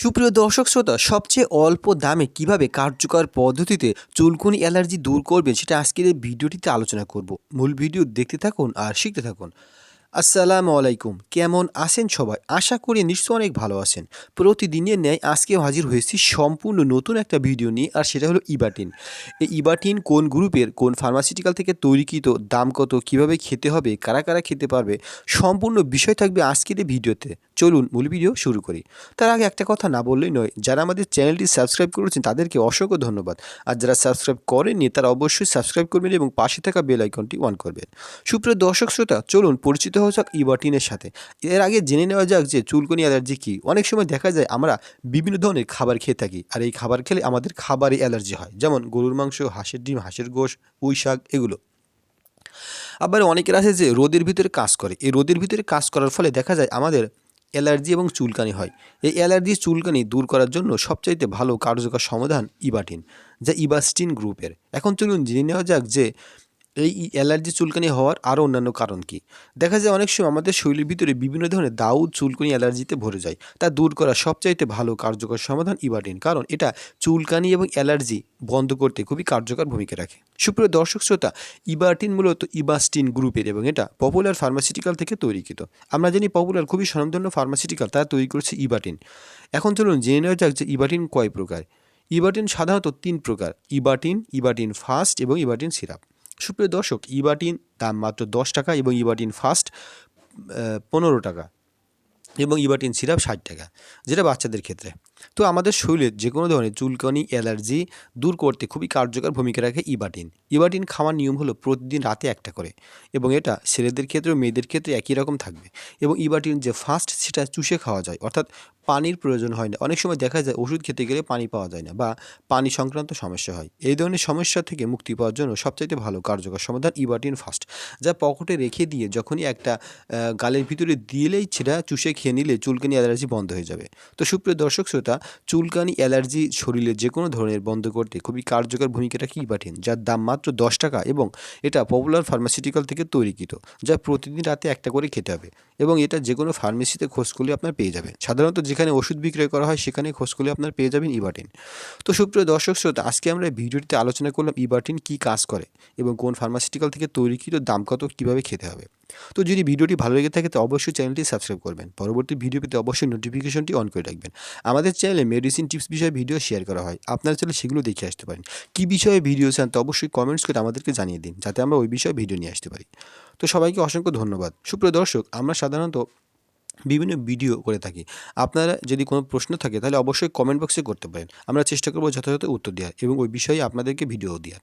সুপ্রিয় দর্শক শ্রোতা, সবচেয়ে অল্প দামে কিভাবে কার্যকর পদ্ধতিতে চুলকুনি অ্যালার্জি দূর করবেন সেটা আজকের এই ভিডিওটিতে আলোচনা করব। মূল ভিডিও দেখতে থাকুন আর শিখতে থাকুন। আসসালামু আলাইকুম, কেমন আছেন সবাই? আশা করি নিশ্চয়ই অনেক ভালো আছেন। প্রতিদিনের ন্যায় আজকেও হাজির হয়েছি সম্পূর্ণ নতুন একটা ভিডিও নিয়ে, আর সেটা হলো ইবাটিন। এই ইবাটিন কোন গ্রুপের, কোন ফার্মাসিউটিক্যাল থেকে তৈরিকৃত, দাম কত, কিভাবে খেতে হবে, কারা কারা খেতে পারবে, সম্পূর্ণ বিষয় থাকবে আজকের এই ভিডিওতে। চলুন মূল ভিডিও শুরু করি। তার আগে একটা কথা না বললেই নয়, যারা আমাদের চ্যানেলটি সাবস্ক্রাইব করেছেন তাদেরকে অসংখ্য ধন্যবাদ। আর যারা সাবস্ক্রাইব করেননি তারা অবশ্যই সাবস্ক্রাইব করবেন এবং পাশে থাকা বেল আইকনটি অন করবেন। সুপ্রিয় দর্শক শ্রোতা, চলুন পরিচিত হওয়া যাক ইবাটিনের সাথে। এর আগে জেনে নেওয়া যাক যে চুলকুনি অ্যালার্জি কী। অনেক সময় দেখা যায় আমরা বিভিন্ন ধরনের খাবার খেয়ে থাকি, আর এই খাবার খেলে আমাদের খাবারে অ্যালার্জি হয়, যেমন গরুর মাংস, হাঁসের ডিম, হাঁসের গোশ, পুঁই শাক, এগুলো। আবার অনেকের আছে যে রোদের ভিতরে কাজ করে, এই রোদের ভিতরে কাজ করার ফলে দেখা যায় আমাদের অ্যালার্জি এবং চুলকানি হয়। এই অ্যালার্জি চুলকানি দূর করার জন্য সবচাইতে ভালো কার্যকর সমাধান ইবাটিন, যা ইবাস্টিন গ্রুপের। এখন চলুন জেনে নেওয়া যাক যে এই অ্যালার্জি চুলকানি হওয়ার আরও অন্যান্য কারণ কী। দেখা যায় অনেক সময় আমাদের শরীরের ভিতরে বিভিন্ন ধরনের দাউদ চুলকানি অ্যালার্জিতে ভরে যায়। তা দূর করা সবচাইতে ভালো কার্যকর সমাধান ইবাটিন, কারণ এটা চুলকানি এবং অ্যালার্জি বন্ধ করতে খুবই কার্যকর ভূমিকা রাখে। সুপ্রিয় দর্শক শ্রোতা, ইবাটিন মূলত ইবাস্টিন গ্রুপের এবং এটা পপুলার ফার্মাসিউটিক্যাল থেকে তৈরিকৃত। আমরা জানি পপুলার খুবই স্বনামধন্য ফার্মাসিউটিক্যাল, তারা তৈরি করেছে ইবাটিন। এখন চলুন জেনে নেওয়া যাক যে ইবাটিন কয় প্রকার। ইবাটিন সাধারণত 3 প্রকার: ইবাটিন, ইবাটিন ফাস্ট এবং ইবাটিন সিরাপ। সুপ্রিয় দর্শক, ইবাটিন দাম মাত্র 10 টাকা এবং ইবাটিন ফাস্ট 15 টাকা এবং ইবাটিন সিরাপ 60 টাকা, যেটা বাচ্চাদের ক্ষেত্রে। তো আমাদের শরীরের যে কোনো ধরনের চুলকানি অ্যালার্জি দূর করতে খুবই কার্যকর ভূমিকা রাখে ইবাটিন। ইবাটিন খাওয়ার নিয়ম হলো প্রতিদিন রাতে একটা করে, এবং এটা ছেলেদের ক্ষেত্রেও মেয়েদের ক্ষেত্রে একই রকম থাকবে। এবং ইবাটিন যে ফাস্ট, সেটা চুষে খাওয়া যায়, অর্থাৎ পানির প্রয়োজন হয় না। অনেক সময় দেখা যায় ওষুধ খেতে গেলে পানি পাওয়া যায় না বা পানি সংক্রান্ত সমস্যা হয়। এই ধরনের সমস্যা থেকে মুক্তি পাওয়ার জন্য সবচাইতে ভালো কার্যকর সমাধান ইবাটিন ফাস্ট, যা পকেটে রেখে দিয়ে যখনই একটা গালের ভিতরে দিলেই সেটা চুষে খেয়ে নিলে চুলকানি অ্যালার্জি বন্ধ হয়ে যাবে। তো সুপ্রিয় দর্শক শ্রোতা, চুলকানি অ্যালার্জি শরীরে যে কোনো ধরনের বন্ধ করতে খুবই কার্যকর ভূমিকা রাখে ইবাটিন, যার দাম মাত্র 10 টাকা এবং এটা পপুলার ফার্মাসিউটিক্যাল থেকে তৈরিকৃত, যা প্রতিদিন রাতে একটা করে খেতে হবে। এবং এটা যে কোনো ফার্মেসিতে খোঁজ করলে আপনার পেয়ে যাবেন। সাধারণত যেখানে ওষুধ বিক্রয় করা হয় সেখানে খোঁজ করলে আপনার পেয়ে যাবেন ইবাটিন। তো সুপ্রিয় দর্শক শ্রোতা, আজকে আমরা এই ভিডিওটিতে আলোচনা করলাম ইবাটিন কী কাজ করে এবং কোন ফার্মাসিউটিক্যাল থেকে তৈরিকৃত, দাম কত, কীভাবে খেতে হবে। তো যদি ভিডিওটি ভালো লেগে থাকে তো অবশ্যই চ্যানেলটি সাবস্ক্রাইব করবেন। পরবর্তী ভিডিও পেতে অবশ্যই নোটিফিকেশনটি অন করে রাখবেন। আমাদের চ্যানেলে মেডিসিন টিপস বিষয়ে ভিডিও শেয়ার করা হয়, আপনারা চাইলে সেগুলো দেখে আসতে পারেন। কী বিষয়ে ভিডিও চান তো অবশ্যই কমেন্টস করে আমাদেরকে জানিয়ে দিন, যাতে আমরা ওই বিষয়ে ভিডিও নিয়ে আসতে পারি। তো সবাইকে অসংখ্য ধন্যবাদ। সুপ্রিয় দর্শক, আমরা সাধারণত বিভিন্ন ভিডিও করে থাকি। আপনারা যদি কোনো প্রশ্ন থাকে তাহলে অবশ্যই কমেন্ট বক্সে করতে পারেন। আমরা চেষ্টা করব যথাযথ উত্তর দেওয়ার এবং ওই বিষয়ে আপনাদেরকে ভিডিও দেওয়ার।